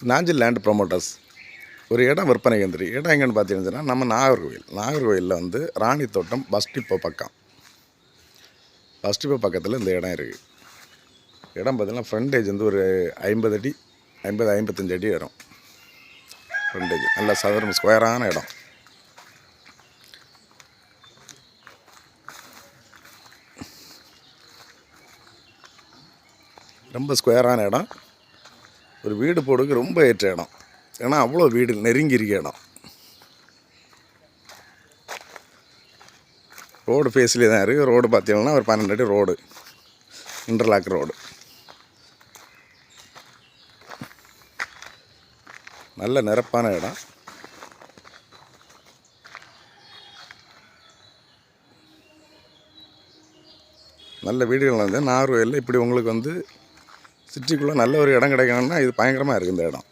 Nanjil land promoters ஒரு இடம் விற்பனைக்கு வந்துருக்கு. இடம் எங்கேன்னு பார்த்தீங்கன்னா நம்ம நாகர்கோவிலில் வந்து ராணி தோட்டம் பஸ் டிப்போ பக்கத்தில் இந்த இடம் இருக்குது. இடம் பார்த்திங்கன்னா ஃப்ரண்டேஜ் வந்து ஒரு 50 அடி 55 அடி வரும். ஃப்ரண்டேஜ் நல்லா சதுரம் ஸ்கொயரான இடம். ரொம்ப ஸ்கொயரான இடம். ஒரு வீடு போடுறதுக்கு ரொம்ப ஏற்ற இடம். ஏன்னா அவ்வளோ வீடு நெருங்கி இருக்க இடம். ரோடு ஃபேஸ்லேயே தான் இருக்குது. ரோடு பார்த்தீங்கன்னா ஒரு 12 அடி ரோடு, இன்டர்லாக் ரோடு. நல்ல நிரப்பான இடம். நல்ல வீடுகள் வந்து நாகர்கோவிலில் இப்படி உங்களுக்கு வந்து சிட்டிக்குள்ளே நல்ல ஒரு இடம் கிடைக்கணும்னா இது பயங்கரமாக இருக்குது. இந்த இடம்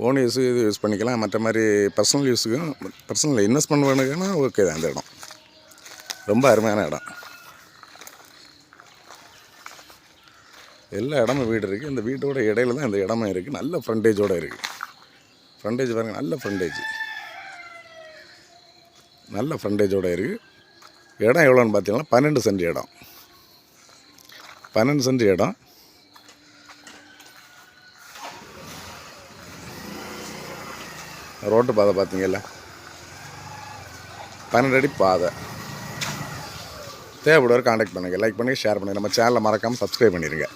ஓன் யூஸுக்கு இது யூஸ் பண்ணிக்கலாம். மற்ற மாதிரி பர்சனல் யூஸுக்கும் பர்சனல் இன்வெஸ்ட்மெண்ட் வேணுங்கன்னா ஓகே தான். இந்த இடம் ரொம்ப அருமையான இடம். எல்லா இடமும் வீடு இருக்குது. இந்த வீட்டோட இடையில தான் இந்த இடமும் இருக்குது. நல்ல ஃப்ரண்டேஜோடு இருக்குது. ஃப்ரண்டேஜ் பாருங்கள், நல்ல ஃப்ரண்டேஜோடு இருக்குது. இடம் எவ்வளோன்னு பார்த்தீங்கன்னா 12 சென்ட் இடம். 12 சென்ட் இடம். ரோட்டு பாதை பார்த்தீங்கல்ல, 12 அடி பாதை. தேவைப்படுவார் கான்டாக்ட் பண்ணுங்கள், லைக் பண்ணுங்கள், ஷேர் பண்ணுங்கள். நம்ம சேனலை மறக்காமல் சப்ஸ்கிரைப் பண்ணிடுங்க.